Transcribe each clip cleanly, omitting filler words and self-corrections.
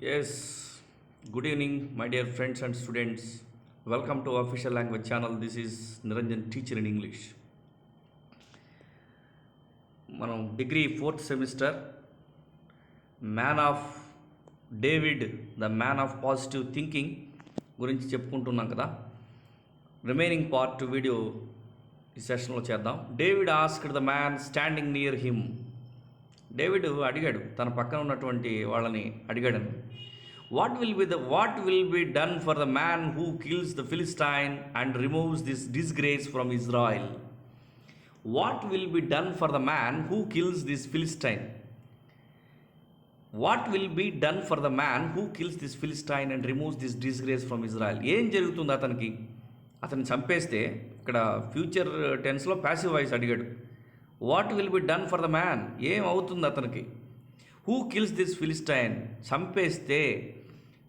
Yes, good evening, my dear friends and students. Welcome to Official Language Channel. This is Niranjan, teacher in English. మనం degree fourth semester man of David the man of positive thinking గురించి చెప్పుకుంటున్నాం కదా. Remaining part video ఈ సెషన్లో చేద్దాం. David asked the man standing near him. David అడిగాడు, తన పక్కన ఉన్నటువంటి వాళ్ళని అడిగాడని, what will be done for the man who kills the Philistine and removes this disgrace from Israel. What will be done for the man who kills this Philistine. What will be done for the man who kills this Philistine and removes this disgrace from Israel. ఏం జరుగుతుంది అతనికి? అతన్ని చంపేస్తే, ఇక్కడ future టెన్స్లో passive voice అడిగాడు. What will be done for the man, ఏం అవుతుంది అతనికి? హూ కిల్స్ దిస్ ఫిలిస్టైన్, చంపేస్తే,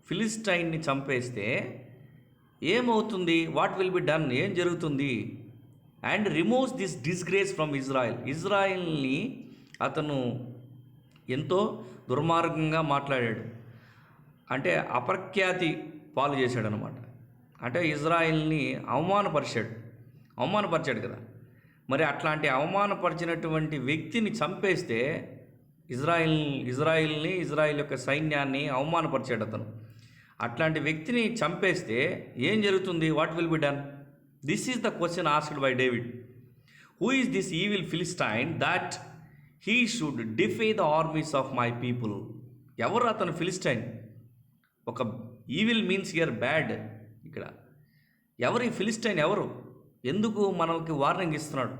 ఫిలిస్టైన్ని చంపేస్తే ఏమవుతుంది? వాట్ విల్ బి డన్, ఏం జరుగుతుంది? And removes this disgrace from Israel. ఇజ్రాయిల్ని అతను ఎంతో దుర్మార్గంగా మాట్లాడాడు, అంటే అపఖ్యాతి పాలు చేశాడు అనమాట. అంటే ఇజ్రాయిల్ని అవమానపరిచాడు కదా. మరి అట్లాంటి అవమానపరిచినటువంటి వ్యక్తిని చంపేస్తే, ఇజ్రాయిల్ యొక్క సైన్యాన్ని అవమానపరిచాడు అతను. అట్లాంటి వ్యక్తిని చంపేస్తే ఏం జరుగుతుంది? What will be done? This is the question asked by David. Who is this evil Philistine that he should defy the armies of my people. ఎవరు అతను ఫిలిస్టైన్? ఒక ఈవిల్ మీన్స్ హియర్ బ్యాడ్. ఇక్కడ ఎవరు ఈ ఫిలిస్టైన్? ఎవరు? ఎందుకు మనకి warning ఇస్తున్నాడు?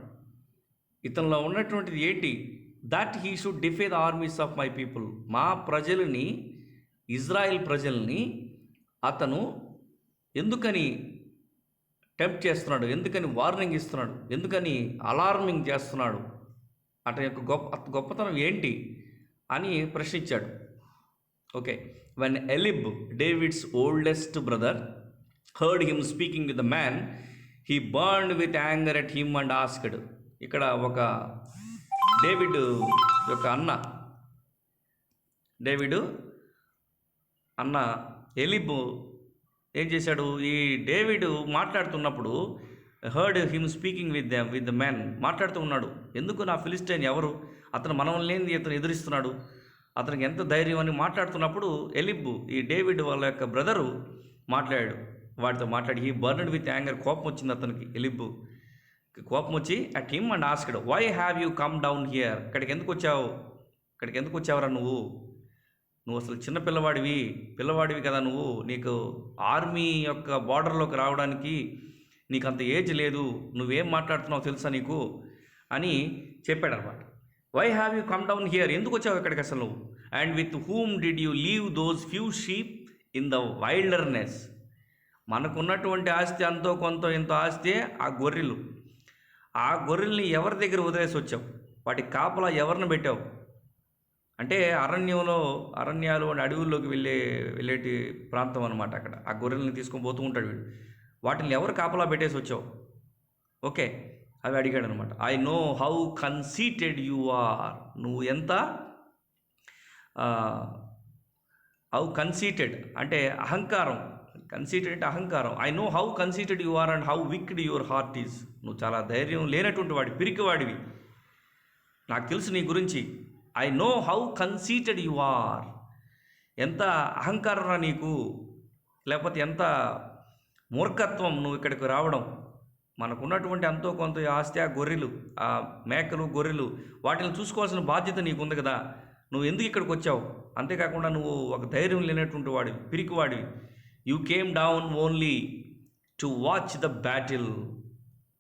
ఇతనిలో ఉన్నటువంటిది ఏంటి? That he should defy the armies of my people. మా ప్రజల్ని, ఇజ్రాయెల్ ప్రజల్ని అతను ఎందుకని టెంప్ట్ చేస్తున్నాడు? ఎందుకని వార్నింగ్ ఇస్తున్నాడు? ఎందుకని అలార్మింగ్ చేస్తున్నాడు? అతని యొక్క గొప్పతనం ఏంటి అని ప్రశ్నించాడు. Okay, when Eliab, David's oldest brother, heard him speaking with the man, he burned with anger at him and asked. ఇక్కడ ఒక డేవిడ్ యొక్క అన్న ఎలిబ్ ఏం చేశాడు? ఈ డేవిడ్ మాట్లాడుతున్నప్పుడు heard him speaking with the man, మాట్లాడుతూ ఉన్నాడు. ఎందుకు నా ఫిలిస్టైన్ ఎవరు? అతను మనల్ని లేనిది అతను ఎదురిస్తున్నాడు, అతనికి ఎంత ధైర్యం అని మాట్లాడుతున్నప్పుడు ఎలిబ్, ఈ డేవిడ్ వాళ్ళ యొక్క బ్రదరు వాటితో మాట్లాడి, హీ బర్న్డ్ విత్ యాంగర్, కోపం వచ్చింది అతనికి. ఎలిబ్ కోపం వచ్చి at him and asked, why have you come down here. ఇక్కడికి ఎందుకు వచ్చావురా నువ్వు అసలు చిన్న పిల్లవాడివి కదా నువ్వు. నీకు ఆర్మీ యొక్క బార్డర్లోకి రావడానికి నీకు అంత ఏజ్ లేదు, నువ్వేం మాట్లాడుతున్నావు తెలుసా నీకు అని చెప్పాడు అనమాట. Why have you come down here, ఎందుకు వచ్చావు ఇక్కడికి అసలు నువ్వు? And with whom did you leave those few sheep in the wilderness. మనకున్నటువంటి ఆస్తి అంతో కొంత ఇంత ఆస్తి ఆ గొర్రెల్ని ఎవరి దగ్గర వదిలేసి వచ్చావు? వాటి కాపలా ఎవరిని పెట్టావు? అంటే అరణ్యాలు అండ్ అడవుల్లోకి వెళ్ళేటి ప్రాంతం అనమాట. అక్కడ ఆ గొర్రెల్ని తీసుకొని పోతూ ఉంటాడు వీడు. వాటిని ఎవరు కాపలా పెట్టేసి వచ్చావు? ఓకే, అవి అడిగాడు అనమాట. I know how conceited you are. నువ్వు ఎంత హౌ కన్సీటెడ్ అంటే అహంకారం. కన్సీటెడ్ అంటే అహంకారం. I know how conceited you are and how wicked your heart is. నువ్వు చాలా ధైర్యం లేనటువంటి పిరికివాడివి. నాకు తెలుసు నీ గురించి. I know how conceited you are. ఎంత అహంకారం నీకు, లేకపోతే ఎంత మూర్ఖత్వం నువ్వు ఇక్కడికి రావడం. మనకున్నటువంటి అంతో కొంత ఆస్తి, ఆ మేకలు, గొర్రెలు, వాటిని చూసుకోవాల్సిన బాధ్యత నీకు ఉంది కదా. నువ్వు ఎందుకు ఇక్కడికి వచ్చావు? అంతేకాకుండా నువ్వు ఒక ధైర్యం లేనటువంటి పిరికివాడివి. You came down only to watch the battle.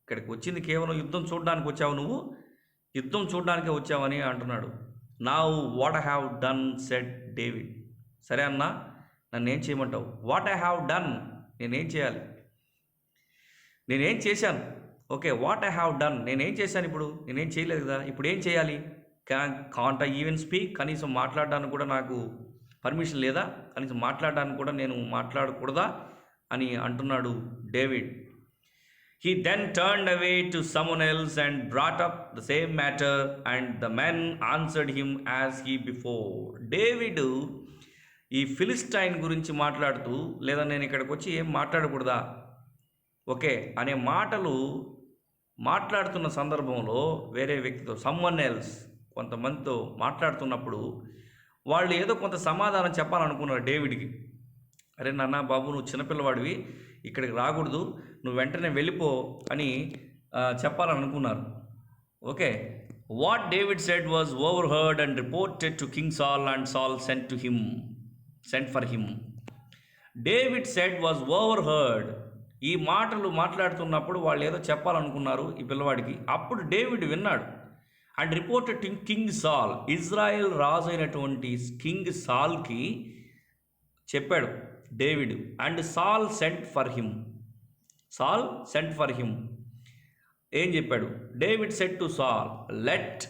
ఇక్కడికి వచ్చింది కేవలం యుద్ధం చూడడానికి వచ్చావు, నువ్వు యుద్ధం చూడడానికే వచ్చావని అంటున్నాడు. Now what I have done said David. సరే అన్నా, నన్ను ఏం చేయమంటావు? వాట్ ఐ హ్యావ్ డన్, నేనేం చేయాలి? నేనేం చేశాను? Okay, what I have done, నేనేం చేశాను? ఇప్పుడు నేనేం చేయలేదు కదా, ఇప్పుడు ఏం చేయాలి? కాంట్ ఐ ఈవెన్ స్పీక్, కనీసం మాట్లాడడానికి కూడా నాకు పర్మిషన్ లేదా? కనీసం మాట్లాడడానికి కూడా నేను మాట్లాడకూడదా అని అంటున్నాడు David. He then turned away to someone else and brought up the same matter, and the men answered him as he before. David ఈ ఫిలిస్టైన్ గురించి మాట్లాడుతూ, లేదా నేను ఇక్కడికి వచ్చి ఏం మాట్లాడకూడదా ఓకే అనే మాటలు మాట్లాడుతున్న సందర్భంలో వేరే వ్యక్తితో, సమ్వన్ ఎల్స్, కొంతమందితో మాట్లాడుతున్నప్పుడు వాళ్ళు ఏదో కొంత సమాధానం చెప్పాలనుకున్నారు డేవిడ్కి. అరే నాన్న బాబు, నువ్వు చిన్నపిల్లవాడివి, ఇక్కడికి రాకూడదు, నువ్వు వెంటనే వెళ్ళిపో అని చెప్పాలనుకున్నారు. Okay, what David said was overheard and reported to king Saul and Saul sent for him. David said was overheard. ఈ మాటలు మాట్లాడుతున్నప్పుడు వాళ్ళు ఏదో చెప్పాలనుకున్నారు ఈ పిల్లవాడికి. అప్పుడు డేవిడ్ విన్నాడు. And reported to king Saul, Israel రాజు అయినటువంటి కింగ్ సాల్కి చెప్పాడు David. And Saul sent for him. ఏం చెప్పాడు? David said to Saul, let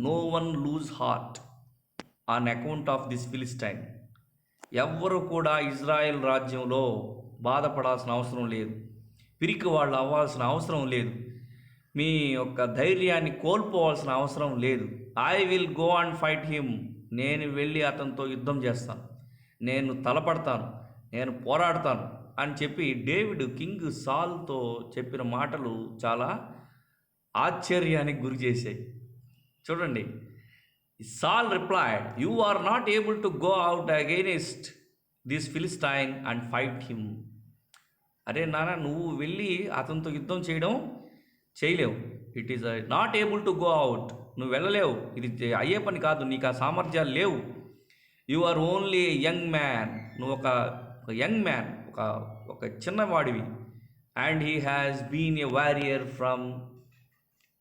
no one lose heart on account of this Philistine. ఎవ్వరు కూడా ఇజ్రాయెల్ రాజ్యంలో బాధపడాల్సిన అవసరం లేదు, పిరికి వాళ్ళు అవ్వాల్సిన అవసరం లేదు, మీ యొక్క ధైర్యాన్ని కోల్పోవాల్సిన అవసరం లేదు. I will go and fight him. నేను వెళ్ళి అతనితో యుద్ధం చేస్తాను, నేను తలపడతాను, నేను పోరాడతాను అని చెప్పి డేవిడ్ కింగ్ సాల్తో చెప్పిన మాటలు చాలా ఆశ్చర్యానికి గురి చేశాయి. చూడండి, Saul replied, you are not able to go out against this Philistine and fight him. అరే నాన్న, నువ్వు వెళ్ళి అతనితో యుద్ధం చేయలేవు. It is not able to go out. నువ్వు వెళ్ళలేవు, ఇది అయ్యే పని కాదు, నీకు ఆ సామర్థ్యాలు లేవు. You are only young man. నువ్వు ఒక యంగ్ మ్యాన్, ఒక చిన్నవాడివి. And he has been a warrior from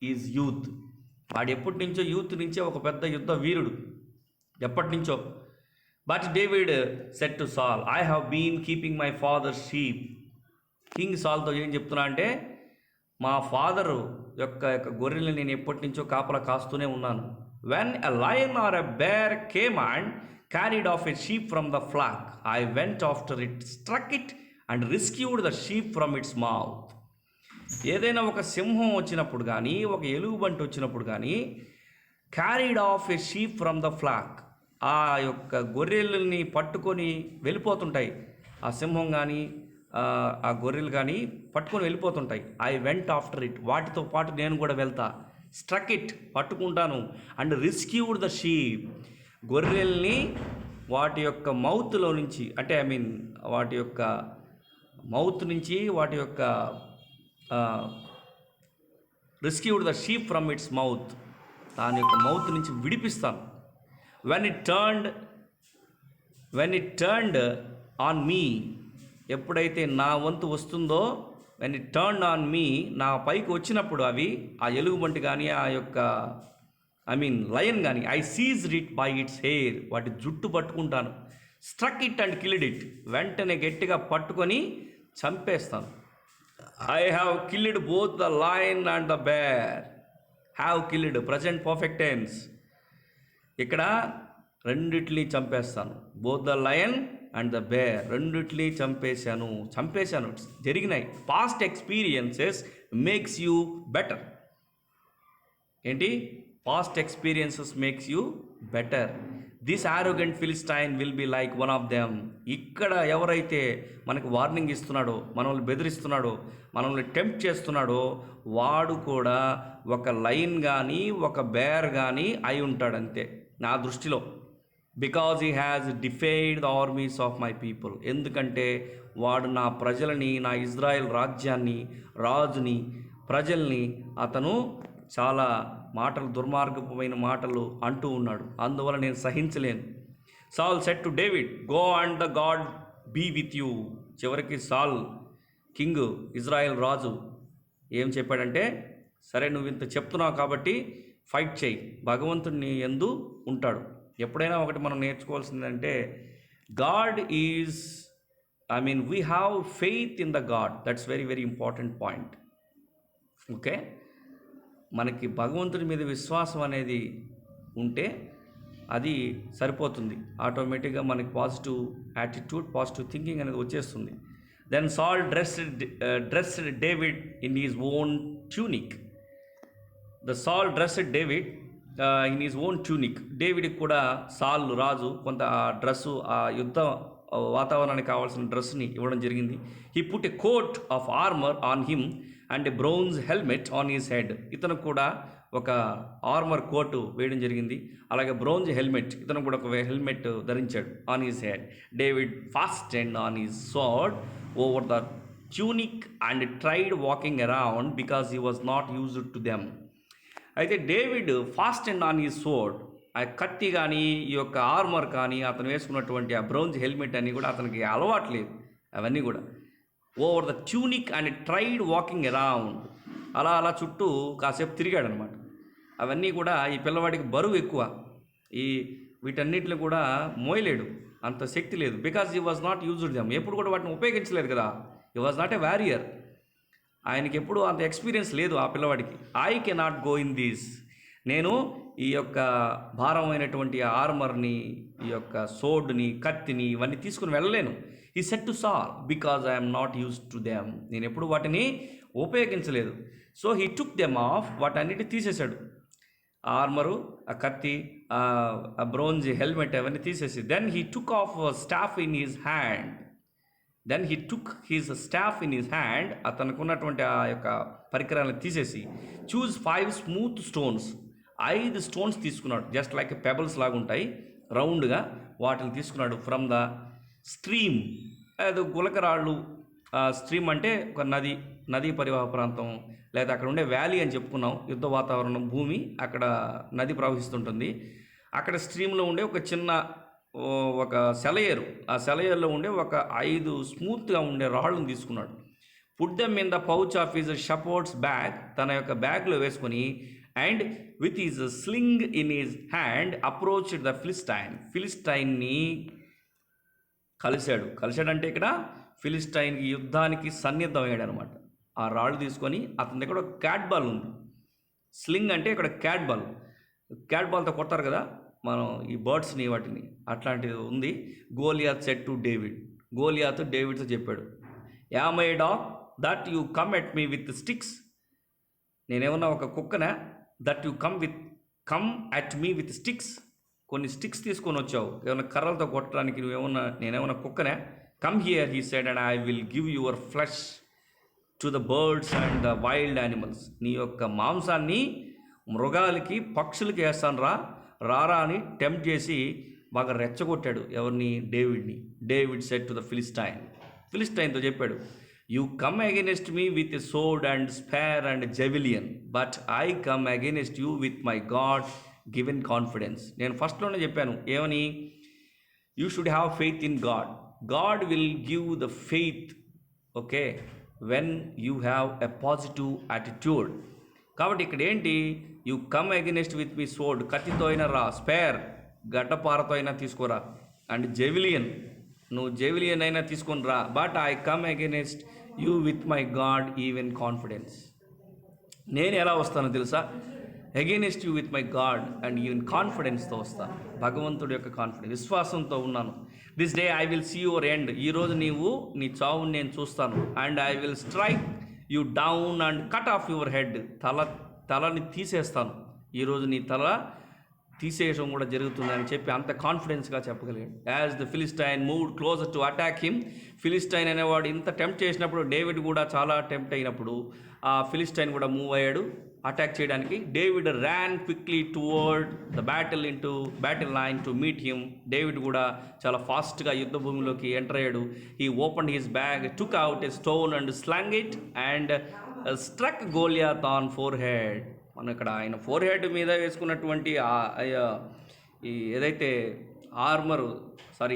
his youth. వాడు ఎప్పటి నుంచో యూత్ నుంచే ఒక పెద్ద యుద్ధ వీరుడు, ఎప్పటి నుంచో. But David said to Saul, I have been keeping my father sheep. King సాల్తో ఏం చెప్తున్నా అంటే, మా ఫాదరు యొక్క గొర్రెల్ని నేను ఎప్పటి నుంచో కాపలా కాస్తూనే ఉన్నాను. When a lion or a bear came and carried off a sheep from the flock, I went after it, struck it and rescued the sheep from its mouth. ఏదైనా ఒక సింహం వచ్చినప్పుడు కానీ, ఒక ఎలుగుబంటి వచ్చినప్పుడు కానీ, carried of a sheep from the flax, ఆ యొక్క గొర్రెల్ని పట్టుకొని వెళ్ళిపోతుంటాయి. ఆ సింహం కానీ ఆ గొర్రెలు కానీ పట్టుకొని వెళ్ళిపోతుంటాయి. ఐ వెంట్ ఆఫ్టర్ ఇట్, వాటితో పాటు నేను కూడా వెళ్తా. స్ట్రక్ ఇట్, పట్టుకుంటాను. అండ్ రిస్క్యూడ్ ద షీప్, గొర్రెల్ని వాటి యొక్క మౌత్లో నుంచి, అంటే వాటి యొక్క మౌత్ నుంచి, వాటి యొక్క rescued the sheep from it's mouth, దాని యొక్క మౌత్ నుంచి విడిపిస్తాను. When it turned on me, ఎప్పుడైతే నా వంతు వస్తుందో, when it turned on me, నా పైకి వచ్చినప్పుడు అవి, ఆ ఎలుగుబంటి కానీ, ఆ యొక్క లయన్ కానీ, I seized it by its hair, వాటి జుట్టు పట్టుకుంటాను. Struck it and killed it, వెంటనే గట్టిగా పట్టుకొని చంపేస్తాను. I have killed both the lion and the bear. Have killed, present perfect tense. ఇక్కడ రెండిటిని చంపేస్తాను. Both the lion and the bear, రెండిటిని చంపేశాను. జరిగినాయి. Past experiences makes you better. ఏంటి? Past experiences makes you better. This arrogant Philistine will be like one of them. ఇక్కడ ఎవరైతే మనకు వార్నింగ్ ఇస్తున్నాడో, మనల్ని బెదిరిస్తున్నాడో, మనల్ని టెంప్ట్ చేస్తున్నాడో, వాడు కూడా ఒక లయన్ కానీ, ఒక బేర్ కానీ అయి ఉంటాడంతే నా దృష్టిలో. Because he has defied the armies of my people. ఎందుకంటే వాడు నా ప్రజలని, నా ఇజ్రాయెల్ రాజ్యాన్ని, రాజుని, ప్రజల్ని అతను చాలా మాటలు, దుర్మార్గమైన మాటలు అంటూ ఉన్నాడు. అందువల్ల నేను సహించలేను. Saul said to David, go and the God be with you. చివరికి సాల్, కింగ్, ఇజ్రాయెల్ రాజు ఏం చెప్పాడంటే, సరే నువ్వు ఇంత చెప్తున్నావు కాబట్టి ఫైట్ చేయి, భగవంతుడిని యందు ఉంటాడు. ఎప్పుడైనా ఒకటి మనం నేర్చుకోవాల్సిందంటే, God is we have faith in the God. That's very very important point. Okay, మనకి భగవంతుడి మీద విశ్వాసం అనేది ఉంటే అది సరిపోతుంది. ఆటోమేటిక్గా మనకి పాజిటివ్ యాటిట్యూడ్, పాజిటివ్ థింకింగ్ అనేది వచ్చేస్తుంది. Then Saul dressed David in his own tunic. The Saul dressed David in his own tunic. డేవిడ్కి కూడా సాల్ రాజు కొంత ఆ డ్రెస్సు, ఆ యుద్ధ వాతావరణానికి కావాల్సిన డ్రెస్ని ఇవ్వడం జరిగింది. He put a coat of armour on him and a bronze helmet on his head. ఇతను కూడా ఒక ఆర్మర్ కోటు వేయడం జరిగింది, అలాగే బ్రౌన్స్ హెల్మెట్, ఇతను కూడా ఒక హెల్మెట్ ధరించాడు on his head. David fast and on his sword over the tunic and tried walking around because he was not used to them. అయితే David fast and on his sword, ఆ కత్తి కానీ ఈ యొక్క ఆర్మర్ కానీ అతను వేసుకున్నటువంటి ఆ బ్రౌన్స్ హెల్మెట్ అన్నీ కూడా అతనికి అలవాట్లేదు. అవన్నీ కూడా over the tunic and tried walking around, అలా చుట్టూ కాసేపు తిరిగాడు అనమాట. అవన్నీ కూడా ఈ పిల్లవాడికి బరువు ఎక్కువ, ఈ వీటన్నిటిని కూడా మోయలేడు, అంత శక్తి లేదు. Because he was not used them, ఎప్పుడు కూడా వాటిని ఉపయోగించలేదు కదా. He was not a warrior, ఆయనకి ఎప్పుడు అంత ఎక్స్పీరియన్స్ లేదు ఆ పిల్లవాడికి. I cannot go in these, నేను ఈ యొక్క భారమైనటువంటి ఆర్మర్ని, ఈ యొక్క సోడ్ని, కత్తిని ఇవన్నీ తీసుకుని వెళ్ళలేను. ఈ సెట్ టు సాల్ because I'm not used to them, నేను ఎప్పుడు వాటిని ఉపయోగించలేదు. So he took them of, వాటన్నిటి తీసేశాడు. ఆర్మరు, ఆ కత్తి, ఆ బ్రోంజ్ హెల్మెట్ అవన్నీ తీసేసి then he took off staff in his hand. Then he took his staff in his hand, అతనుకున్నటువంటి ఆ యొక్క పరికరాలను తీసేసి చూజ్ 5 స్మూత్ స్టోన్స్, 5 స్టోన్స్ తీసుకున్నాడు. జస్ట్ లైక్ పెబల్స్ లాగా ఉంటాయి రౌండ్గా, వాటిని తీసుకున్నాడు. ఫ్రమ్ ద స్ట్రీమ్, అది గులకరాళ్ళు. స్ట్రీమ్ అంటే ఒక నదీ పరివాహ ప్రాంతం, లేదా అక్కడ ఉండే వ్యాలీ అని చెప్పుకున్నాం. యుద్ధ వాతావరణం, భూమి, అక్కడ నది ప్రవహిస్తుంటుంది. అక్కడ స్ట్రీమ్లో ఉండే ఒక చిన్న ఒక సెలయేరు, ఆ సెలయేరులో ఉండే ఒక 5 స్మూత్గా ఉండే రాళ్ళను తీసుకున్నాడు. Put them in the pouch of his shepherd's bag, తన యొక్క బ్యాగ్లో వేసుకొని, and with his sling in his hand approach the ఫిలిస్టైన్ని కలిశాడంటే ఇక్కడ ఫిలిస్టైన్కి యుద్ధానికి సన్నిద్ధమయ్యాడు అనమాట. ఆ రాళ్ళు తీసుకొని, అతని దగ్గర ఒక క్యాట్ బాల్ ఉంది. స్లింగ్ అంటే ఇక్కడ క్యాట్ బాల్తో కొడతారు కదా మనం ఈ బర్డ్స్ని, వాటిని, అట్లాంటిది ఉంది. Goliath said to David, Goliath డేవిడ్తో చెప్పాడు, am I dog that you come at me with sticks, నేనేమన్నా ఒక కుక్కనా, that you come at me with sticks, కొన్ని స్టిక్స్ తీసుకొని వచ్చావు, ఏమైనా కర్రలతో కొట్టడానికి నేనేమన్నా కుక్కనా. Come here he said and I will give your flesh to the birds and the wild animals, నీ యొక్క మాంసాన్ని మృగాలకి, పక్షులకి వేస్తాను రారా అని టెంప్ట్ చేసి బాగా రెచ్చగొట్టాడు. ఎవరిని? డేవిడ్ని. డేవిడ్ సెడ్ టు ద ఫిలిస్టైన్తో చెప్పాడు, you come against me with a sword and spear and javelin, but I come against you with my God given confidence. నేను ఫస్ట్లోనే చెప్పాను ఏమని, you should have faith in God will give the faith, okay, when you have a positive attitude. కాబట్టి ఇక్కడ ఏంటి, you come against with me sword, కత్తితో అయినా రా, స్పేర్ గడ్డపారతో అయినా తీసుకోరా, అండ్ జెవిలియన్, నువ్వు జెవిలియన్ అయినా తీసుకొని రా, but I come against you with my God even confidence. నేను ఎలా వస్తానో తెలుసా, against you with my God and even కాన్ఫిడెన్స్తో వస్తాను, భగవంతుడి యొక్క కాన్ఫిడెన్స్, విశ్వాసంతో ఉన్నాను. This day I will see your end, ఈరోజు నీ చావుని నేను చూస్తాను. And I will strike you down and cut off your head, తలని తీసేస్తాను, ఈరోజు నీ తల తీసేయడం కూడా జరుగుతుందని చెప్పి అంత కాన్ఫిడెన్స్గా చెప్పగలిగాడు. As the Philistine moved closer to attack him, Philistine అనేవాడు ఇంత టెంప్ట్ చేసినప్పుడు, డేవిడ్ కూడా చాలా టెంప్ట్ అయినప్పుడు ఆ ఫిలిస్టైన్ కూడా మూవ్ అయ్యాడు అటాక్ చేయడానికి. David ran quickly toward the battle line to meet him. David కూడా చాలా ఫాస్ట్గా యుద్ధ భూమిలోకి ఎంటర్ అయ్యాడు. He open his bag, took out a stone and slung it and struck Goliath on forehead. మనం ఇక్కడ ఆయన ఫోర్ హెడ్ మీద వేసుకున్నటువంటి ఈ ఏదైతే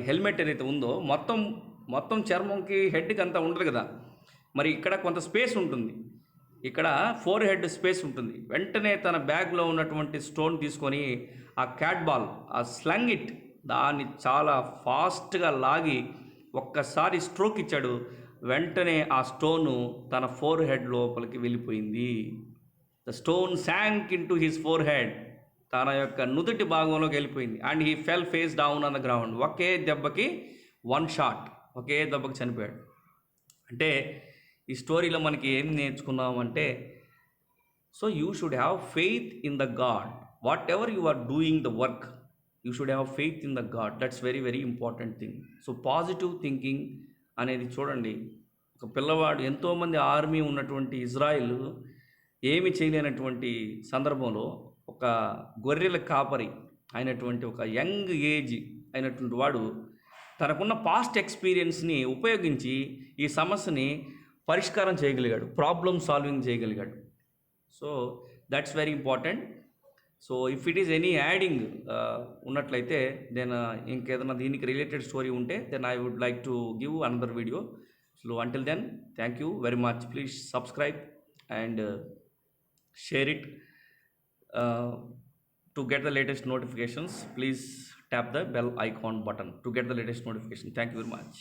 హెల్మెట్ ఏదైతే ఉందో, మొత్తం చర్మంకి, హెడ్కి అంతా ఉండదు కదా, మరి ఇక్కడ కొంత స్పేస్ ఉంటుంది, ఇక్కడ ఫోర్ హెడ్ స్పేస్ ఉంటుంది. వెంటనే తన బ్యాగ్లో ఉన్నటువంటి స్టోన్ తీసుకొని ఆ క్యాట్ బాల్, ఆ స్లాంగ్ ఇట్, దాన్ని చాలా ఫాస్ట్గా లాగి ఒక్కసారి స్ట్రోక్ ఇచ్చాడు. వెంటనే ఆ స్టోను తన ఫోర్ హెడ్ లోపలికి వెళ్ళిపోయింది. The stone sank into his forehead, తన యొక్క నుదుటి భాగంలోకి వెళ్ళిపోయింది. And he fell face down on the ground. ఒకే దెబ్బకి చనిపోయాడు. అంటే ఈ స్టోరీలో మనకి ఏం నేర్చుకున్నామంటే, so you should have faith in the God, whatever you are doing the work, you should have faith in the God. That's very very important thing. So positive thinking అనేది చూడండి, ఒక పిల్లవాడు, ఎంతోమంది ఆర్మీ ఉన్నటువంటి Israel ఏమి చేయలేనటువంటి సందర్భంలో ఒక గొర్రెల కాపరి అయినటువంటి ఒక యంగ్ ఏజ్ అయినటువంటి వాడు తనకున్న పాస్ట్ ఎక్స్పీరియన్స్ని ఉపయోగించి ఈ సమస్యని పరిష్కారం చేయగలిగాడు, ప్రాబ్లమ్ సాల్వింగ్ చేయగలిగాడు. So that's very important. So if it is any adding ఉన్నట్లయితే దెన్ ఇంకేదైనా దీనికి రిలేటెడ్ స్టోరీ ఉంటే then I would like to give another video. So until then, thank you very much. Please subscribe and share it. To get the latest notifications, please tap the bell icon button to get the latest notification. Thank you very much.